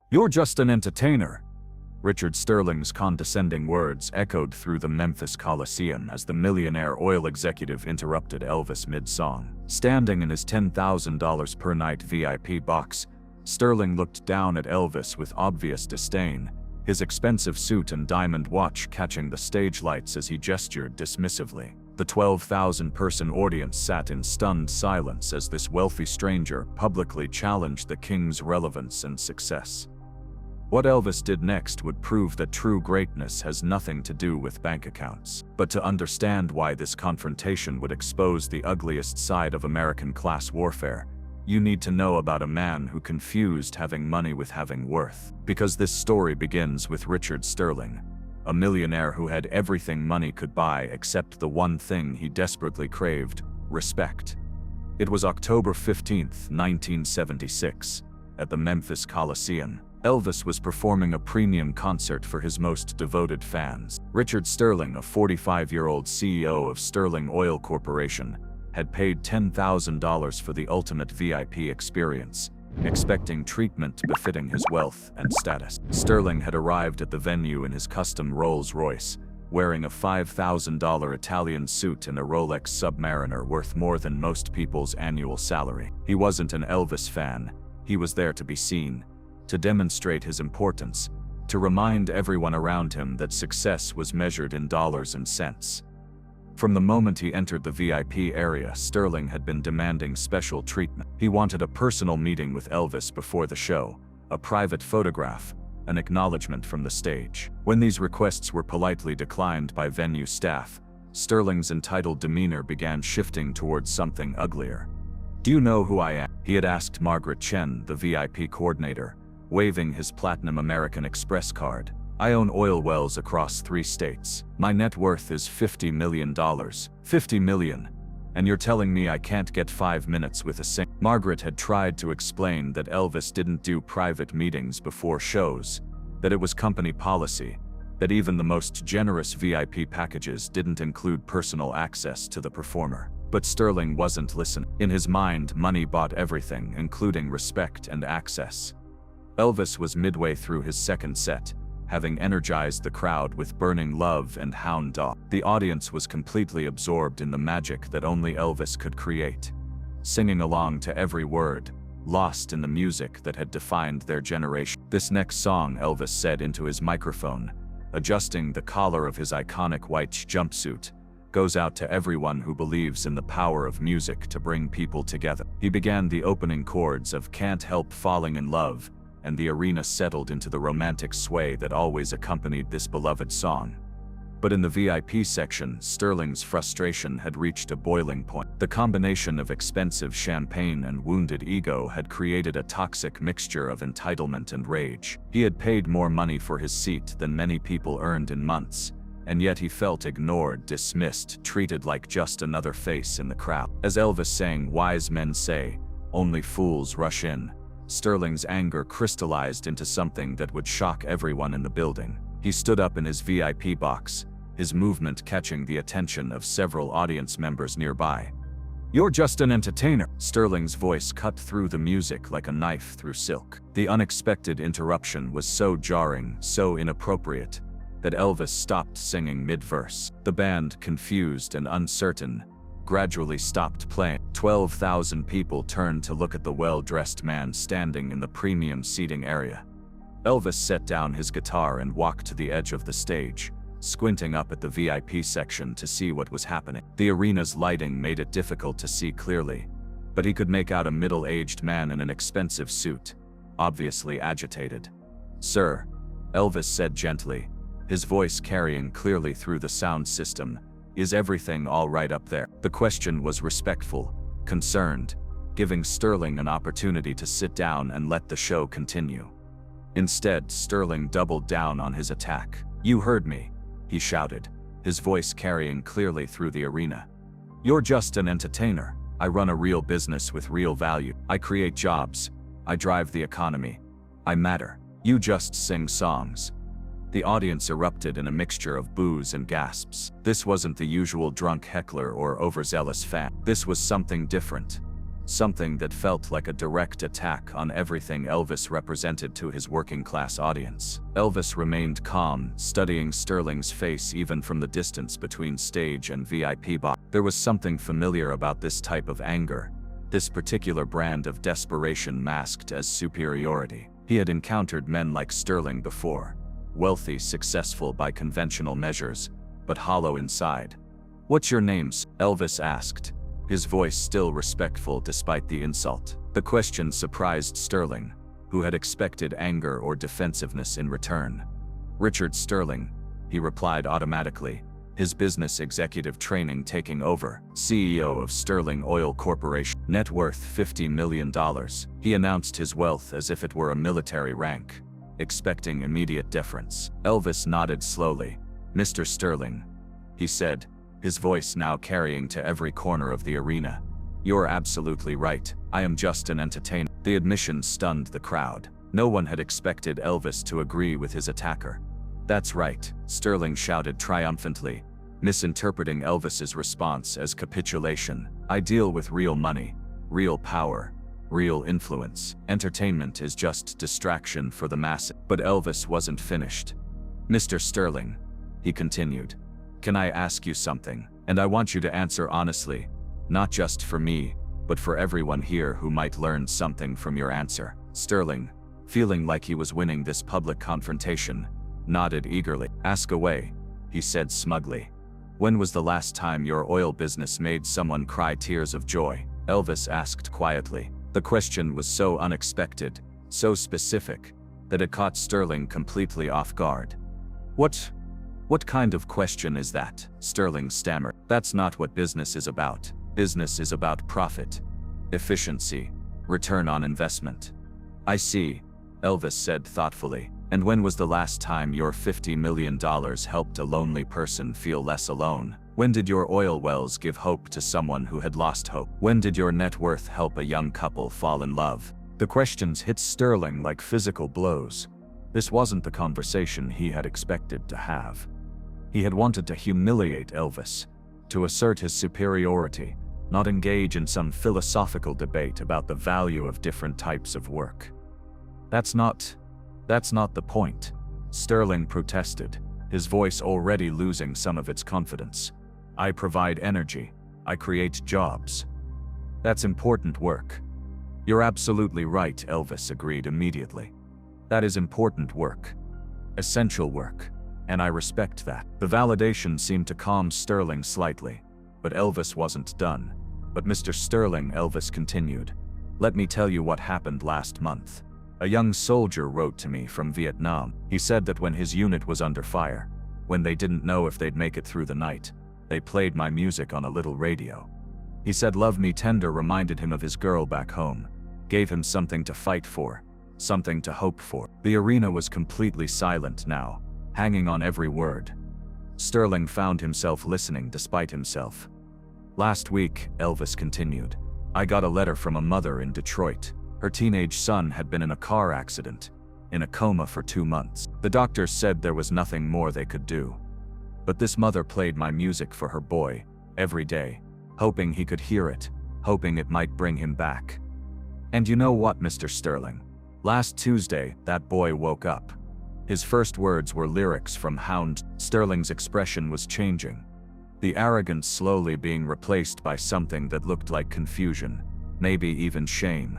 You're just an entertainer. Richard Sterling's condescending words echoed through the Memphis Coliseum as the millionaire oil executive interrupted Elvis mid-song. Standing in his $10,000 per night VIP box, Sterling looked down at Elvis with obvious disdain, his expensive suit and diamond watch catching the stage lights as he gestured dismissively. The 12,000-person audience sat in stunned silence as this wealthy stranger publicly challenged the king's relevance and success. What Elvis did next would prove that true greatness has nothing to do with bank accounts. But to understand why this confrontation would expose the ugliest side of American class warfare, you need to know about a man who confused having money with having worth. Because this story begins with Richard Sterling, a millionaire who had everything money could buy except the one thing he desperately craved: respect. It was October 15, 1976, at the Memphis Coliseum. Elvis was performing a premium concert for his most devoted fans. Richard Sterling, a 45-year-old CEO of Sterling Oil Corporation, had paid $10,000 for the ultimate VIP experience, expecting treatment befitting his wealth and status. Sterling had arrived at the venue in his custom Rolls-Royce, wearing a $5,000 Italian suit and a Rolex Submariner worth more than most people's annual salary. He wasn't an Elvis fan. He was there to be seen, to demonstrate his importance, to remind everyone around him that success was measured in dollars and cents. From the moment he entered the VIP area, Sterling had been demanding special treatment. He wanted a personal meeting with Elvis before the show, a private photograph, an acknowledgement from the stage. When these requests were politely declined by venue staff, Sterling's entitled demeanor began shifting towards something uglier. "Do you know who I am?" he had asked Margaret Chen, the VIP coordinator, waving his platinum American Express card. "I own oil wells across 3 states. My net worth is $50 million. $50 million. And you're telling me I can't get 5 minutes with a sing?" Margaret had tried to explain that Elvis didn't do private meetings before shows, that it was company policy, that even the most generous VIP packages didn't include personal access to the performer. But Sterling wasn't listening. In his mind, money bought everything, including respect and access. Elvis was midway through his second set, having energized the crowd with Burning Love and Hound Dog. The audience was completely absorbed in the magic that only Elvis could create, singing along to every word, lost in the music that had defined their generation. "This next song," Elvis said into his microphone, adjusting the collar of his iconic white jumpsuit, "goes out to everyone who believes in the power of music to bring people together." He began the opening chords of "Can't Help Falling in Love," and the arena settled into the romantic sway that always accompanied this beloved song. But in the VIP section, Sterling's frustration had reached a boiling point. The combination of expensive champagne and wounded ego had created a toxic mixture of entitlement and rage. He had paid more money for his seat than many people earned in months, and yet he felt ignored, dismissed, treated like just another face in the crowd. As Elvis sang "Wise Men Say, Only Fools Rush In," Sterling's anger crystallized into something that would shock everyone in the building. He stood up in his VIP box, his movement catching the attention of several audience members nearby. "You're just an entertainer." Sterling's voice cut through the music like a knife through silk. The unexpected interruption was so jarring, so inappropriate, that Elvis stopped singing mid-verse. The band, confused and uncertain, gradually stopped playing. 12,000 people turned to look at the well-dressed man standing in the premium seating area. Elvis set down his guitar and walked to the edge of the stage, squinting up at the VIP section to see what was happening. The arena's lighting made it difficult to see clearly, but he could make out a middle-aged man in an expensive suit, obviously agitated. "Sir," Elvis said gently, his voice carrying clearly through the sound system, "is everything all right up there?" The question was respectful, concerned, giving Sterling an opportunity to sit down and let the show continue. Instead, Sterling doubled down on his attack. "You heard me," he shouted, his voice carrying clearly through the arena. "You're just an entertainer. I run a real business with real value. I create jobs. I drive the economy. I matter. You just sing songs." The audience erupted in a mixture of boos and gasps. This wasn't the usual drunk heckler or overzealous fan. This was something different. something that felt like a direct attack on everything Elvis represented to his working-class audience. Elvis remained calm, studying Sterling's face even from the distance between stage and VIP box. There was something familiar about this type of anger, this particular brand of desperation masked as superiority. He had encountered men like Sterling before, wealthy, successful by conventional measures, but hollow inside. "What's your name?" Elvis asked, his voice still respectful despite the insult. The question surprised Sterling, who had expected anger or defensiveness in return. "Richard Sterling," he replied automatically, his business executive training taking over. CEO of Sterling Oil Corporation, net worth $50 million. He announced his wealth as if it were a military rank, expecting immediate deference. Elvis nodded slowly. "Mr. Sterling," he said, his voice now carrying to every corner of the arena. "You're absolutely right. I am just an entertainer." The admission stunned the crowd. No one had expected Elvis to agree with his attacker. "That's right," Sterling shouted triumphantly, misinterpreting Elvis's response as capitulation. "I deal with real money, real power, real influence. Entertainment is just distraction for the masses." But Elvis wasn't finished. "Mr. Sterling," he continued, "can I ask you something? And I want you to answer honestly, not just for me, but for everyone here who might learn something from your answer." Sterling, feeling like he was winning this public confrontation, nodded eagerly. "Ask away," he said smugly. "When was the last time your oil business made someone cry tears of joy?" Elvis asked quietly. The question was so unexpected, so specific, that it caught Sterling completely off guard. What kind of question is that?" Sterling stammered. "That's not what business is about. Business is about profit, efficiency, return on investment." "I see," Elvis said thoughtfully. "And when was the last time your $50 million helped a lonely person feel less alone? When did your oil wells give hope to someone who had lost hope? When did your net worth help a young couple fall in love?" The questions hit Sterling like physical blows. This wasn't the conversation he had expected to have. He had wanted to humiliate Elvis, to assert his superiority, not engage in some philosophical debate about the value of different types of work. That's not the point," Sterling protested, his voice already losing some of its confidence. "I provide energy. I create jobs. That's important work." "You're absolutely right," Elvis agreed immediately. "That is important work. Essential work. And I respect that." The validation seemed to calm Sterling slightly, but Elvis wasn't done. "But Mr. Sterling," Elvis continued, "let me tell you what happened last month. A young soldier wrote to me from Vietnam. He said that when his unit was under fire, when they didn't know if they'd make it through the night, they played my music on a little radio. He said Love Me Tender reminded him of his girl back home, gave him something to fight for, something to hope for." The arena was completely silent now, hanging on every word. Sterling found himself listening despite himself. "Last week," Elvis continued, "I got a letter from a mother in Detroit. Her teenage son had been in a car accident, in a coma for 2 months. The doctors said there was nothing more they could do. But this mother played my music for her boy, every day, hoping he could hear it, hoping it might bring him back. And you know what, Mr. Sterling? Last Tuesday, that boy woke up. His first words were lyrics from Hound." Sterling's expression was changing, the arrogance slowly being replaced by something that looked like confusion, maybe even shame.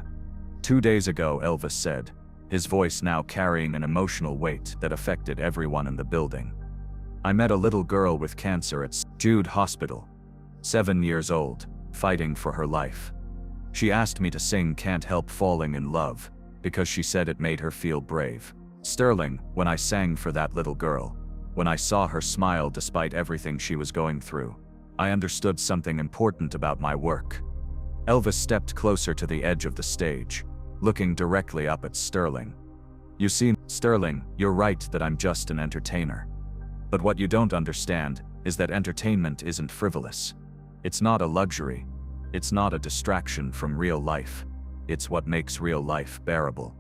"2 days ago," Elvis said, his voice now carrying an emotional weight that affected everyone in the building, "I met a little girl with cancer at Jude Hospital, 7 years old, fighting for her life. She asked me to sing Can't Help Falling in Love, because she said it made her feel brave. Sterling, when I sang for that little girl, when I saw her smile despite everything she was going through, I understood something important about my work." Elvis stepped closer to the edge of the stage, looking directly up at Sterling. "You see, Sterling, you're right that I'm just an entertainer. But what you don't understand is that entertainment isn't frivolous. It's not a luxury. It's not a distraction from real life. It's what makes real life bearable."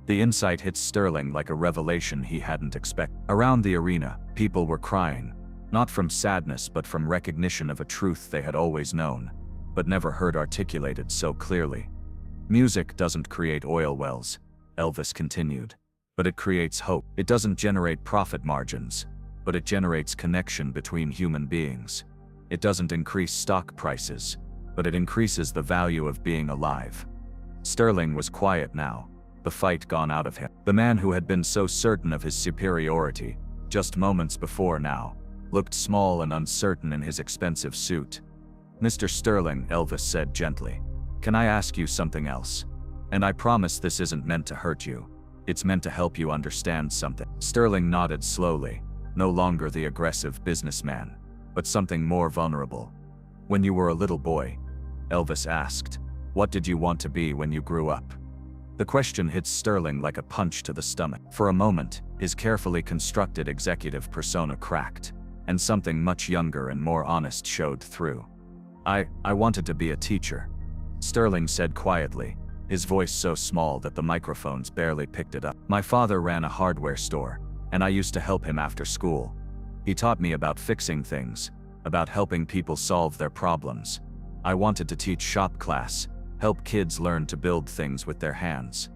The insight hit Sterling like a revelation he hadn't expected. Around the arena, people were crying, not from sadness but from recognition of a truth they had always known. but never heard articulated so clearly. Music doesn't create oil wells, Elvis continued, but it creates hope. It doesn't generate profit margins, but it generates connection between human beings. It doesn't increase stock prices, but it increases the value of being alive. Sterling was quiet now, the fight gone out of him. The man who had been so certain of his superiority, just moments before now, looked small and uncertain in his expensive suit. "Mr. Sterling," Elvis said gently, "can I ask you something else? And I promise this isn't meant to hurt you. It's meant to help you understand something." Sterling nodded slowly, no longer the aggressive businessman, but something more vulnerable. "When you were a little boy," Elvis asked, "what did you want to be when you grew up?" The question hit Sterling like a punch to the stomach. For a moment, his carefully constructed executive persona cracked, and something much younger and more honest showed through. I wanted to be a teacher," Sterling said quietly, his voice so small that the microphones barely picked it up. "My father ran a hardware store, and I used to help him after school. He taught me about fixing things, about helping people solve their problems. I wanted to teach shop class, help kids learn to build things with their hands."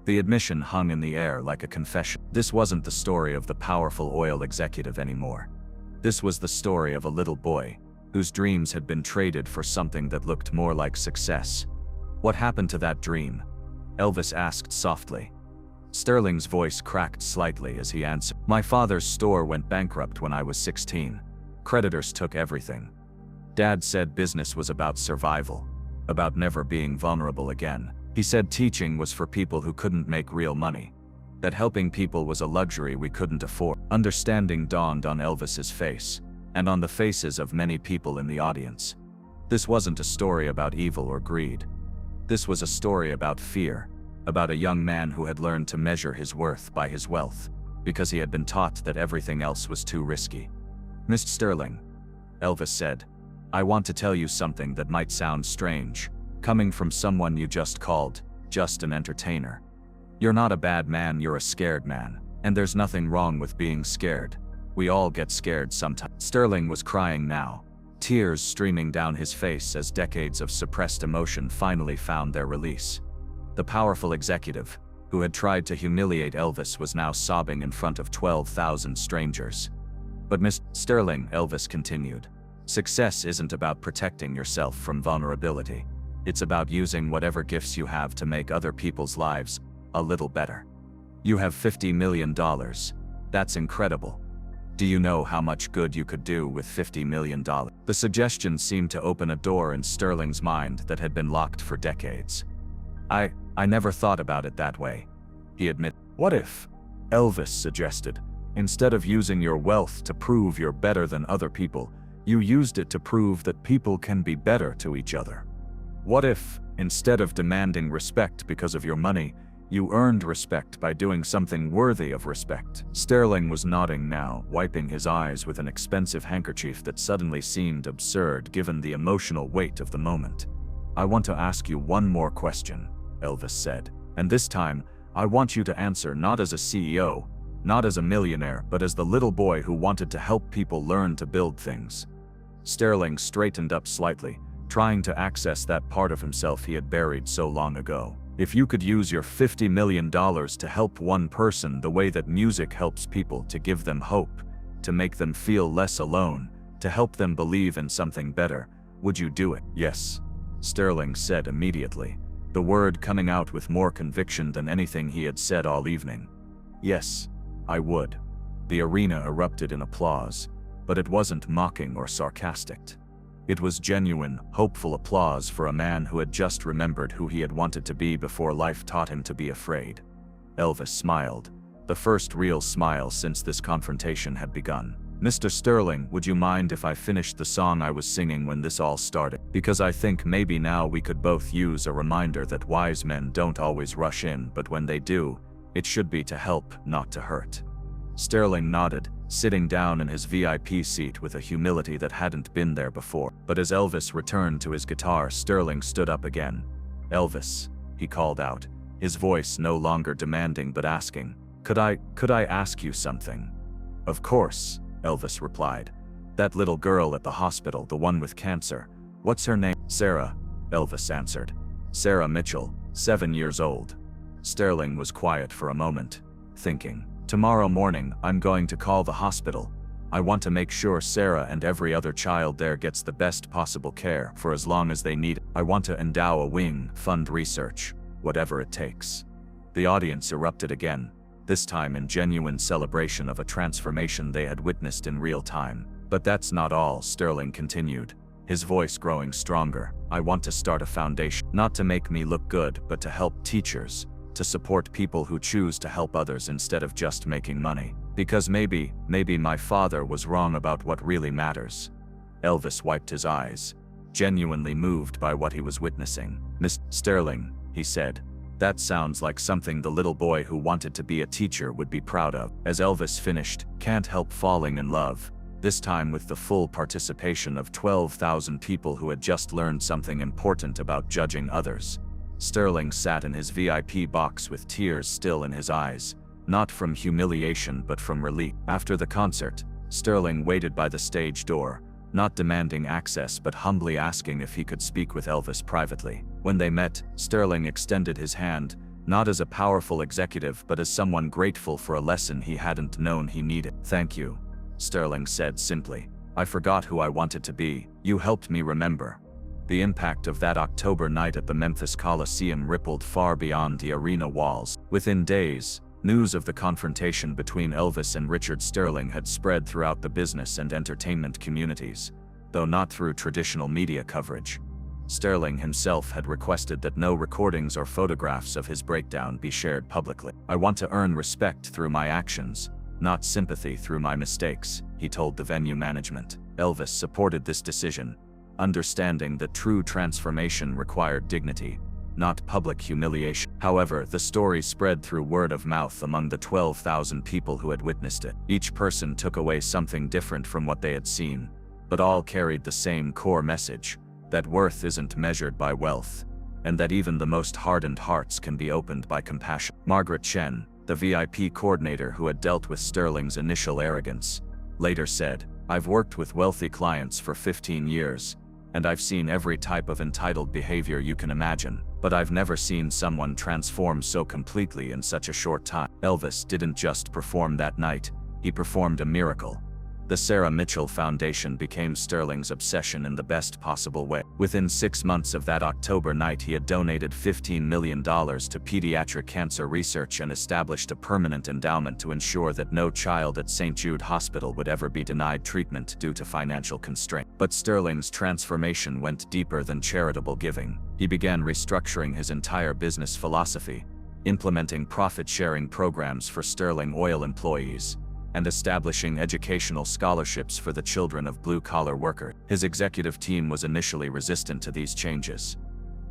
The admission hung in the air like a confession. This wasn't the story of the powerful oil executive anymore. This was the story of a little boy, whose dreams had been traded for something that looked more like success. "What happened to that dream?" Elvis asked softly. Sterling's voice cracked slightly as he answered, "My father's store went bankrupt when I was 16. Creditors took everything. Dad said business was about survival, about never being vulnerable again. He said teaching was for people who couldn't make real money, that helping people was a luxury we couldn't afford." Understanding dawned on Elvis's face, and on the faces of many people in the audience. This wasn't a story about evil or greed. This was a story about fear, about a young man who had learned to measure his worth by his wealth, because he had been taught that everything else was too risky. "Mr. Sterling," Elvis said, "I want to tell you something that might sound strange, coming from someone you just called, just an entertainer. You're not a bad man, you're a scared man, and there's nothing wrong with being scared. We all get scared sometimes." Sterling was crying now, tears streaming down his face as decades of suppressed emotion finally found their release. The powerful executive, who had tried to humiliate Elvis, was now sobbing in front of 12,000 strangers. "But Mr. Sterling," Elvis continued, "success isn't about protecting yourself from vulnerability. It's about using whatever gifts you have to make other people's lives a little better. You have $50 million. That's incredible. Do you know how much good you could do with $50 million? The suggestion seemed to open a door in Sterling's mind that had been locked for decades. I never thought about it that way," he admitted. "What if," Elvis suggested, "instead of using your wealth to prove you're better than other people, you used it to prove that people can be better to each other? What if, instead of demanding respect because of your money, you earned respect by doing something worthy of respect?" Sterling was nodding now, wiping his eyes with an expensive handkerchief that suddenly seemed absurd given the emotional weight of the moment. "I want to ask you one more question," Elvis said, "and this time, I want you to answer not as a CEO, not as a millionaire, but as the little boy who wanted to help people learn to build things." Sterling straightened up slightly, trying to access that part of himself he had buried so long ago. "If you could use your $50 million to help one person the way that music helps people, to give them hope, to make them feel less alone, to help them believe in something better, would you do it?" "Yes," Sterling said immediately, the word coming out with more conviction than anything he had said all evening. "Yes, I would." The arena erupted in applause, but it wasn't mocking or sarcastic. It was genuine, hopeful applause for a man who had just remembered who he had wanted to be before life taught him to be afraid. Elvis smiled, the first real smile since this confrontation had begun. "Mr. Sterling, would you mind if I finished the song I was singing when this all started? Because I think maybe now we could both use a reminder that wise men don't always rush in, but when they do, it should be to help, not to hurt." Sterling nodded, sitting down in his VIP seat with a humility that hadn't been there before. But as Elvis returned to his guitar, Sterling stood up again. "Elvis," he called out, his voice no longer demanding but asking, Could I ask you something?" "Of course," Elvis replied. "That little girl at the hospital, the one with cancer, What's her name? Sarah, Elvis answered. Sarah Mitchell, 7 years old. Sterling was quiet for a moment, thinking, tomorrow morning, I'm going to call the hospital. I want to make sure Sarah and every other child there gets the best possible care for as long as they need it. I want to endow a wing, fund research, whatever it takes. The audience erupted again, this time in genuine celebration of a transformation they had witnessed in real time. But that's not all, Sterling continued, his voice growing stronger. I want to start a foundation, not to make me look good, but to help teachers, to support people who choose to help others instead of just making money. Because maybe my father was wrong about what really matters. Elvis wiped his eyes, genuinely moved by what he was witnessing. Miss Sterling, he said, that sounds like something the little boy who wanted to be a teacher would be proud of. As Elvis finished, can't help falling in love, this time with the full participation of 12,000 people who had just learned something important about judging others. Sterling sat in his VIP box with tears still in his eyes, not from humiliation but from relief. After the concert, Sterling waited by the stage door, not demanding access but humbly asking if he could speak with Elvis privately. When they met, Sterling extended his hand, not as a powerful executive but as someone grateful for a lesson he hadn't known he needed. Thank you, Sterling said simply. I forgot who I wanted to be. You helped me remember. The impact of that October night at the Memphis Coliseum rippled far beyond the arena walls. Within days, news of the confrontation between Elvis and Richard Sterling had spread throughout the business and entertainment communities, though not through traditional media coverage. Sterling himself had requested that no recordings or photographs of his breakdown be shared publicly. I want to earn respect through my actions, not sympathy through my mistakes, he told the venue management. Elvis supported this decision, understanding that true transformation required dignity, not public humiliation. However, the story spread through word of mouth among the 12,000 people who had witnessed it. Each person took away something different from what they had seen, but all carried the same core message, that worth isn't measured by wealth, and that even the most hardened hearts can be opened by compassion. Margaret Chen, the VIP coordinator who had dealt with Sterling's initial arrogance, later said, I've worked with wealthy clients for 15 years, and I've seen every type of entitled behavior you can imagine, but I've never seen someone transform so completely in such a short time. Elvis didn't just perform that night, he performed a miracle. The Sarah Mitchell Foundation became Sterling's obsession in the best possible way. Within 6 months of that October night, he had donated $15 million to pediatric cancer research and established a permanent endowment to ensure that no child at St. Jude Hospital would ever be denied treatment due to financial constraint. But Sterling's transformation went deeper than charitable giving. He began restructuring his entire business philosophy, implementing profit-sharing programs for Sterling Oil employees, and establishing educational scholarships for the children of blue-collar workers. His executive team was initially resistant to these changes.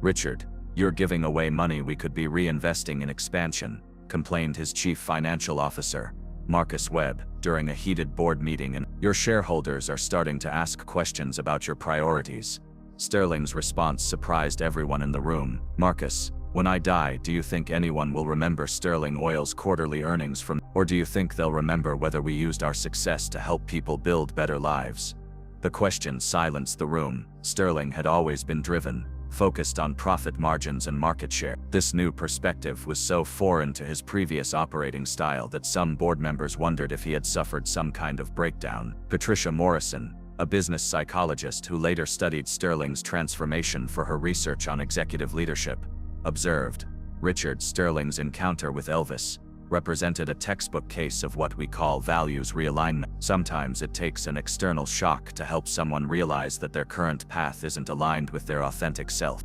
Richard, you're giving away money we could be reinvesting in expansion, complained his chief financial officer, Marcus Webb, during a heated board meeting, and your shareholders are starting to ask questions about your priorities. Sterling's response surprised everyone in the room. Marcus, when I die, do you think anyone will remember Sterling Oil's quarterly earnings or do you think they'll remember whether we used our success to help people build better lives? The question silenced the room. Sterling had always been driven, focused on profit margins and market share. This new perspective was so foreign to his previous operating style that some board members wondered if he had suffered some kind of breakdown. Patricia Morrison, a business psychologist who later studied Sterling's transformation for her research on executive leadership, observed, Richard Sterling's encounter with Elvis represented a textbook case of what we call values realignment. Sometimes it takes an external shock to help someone realize that their current path isn't aligned with their authentic self.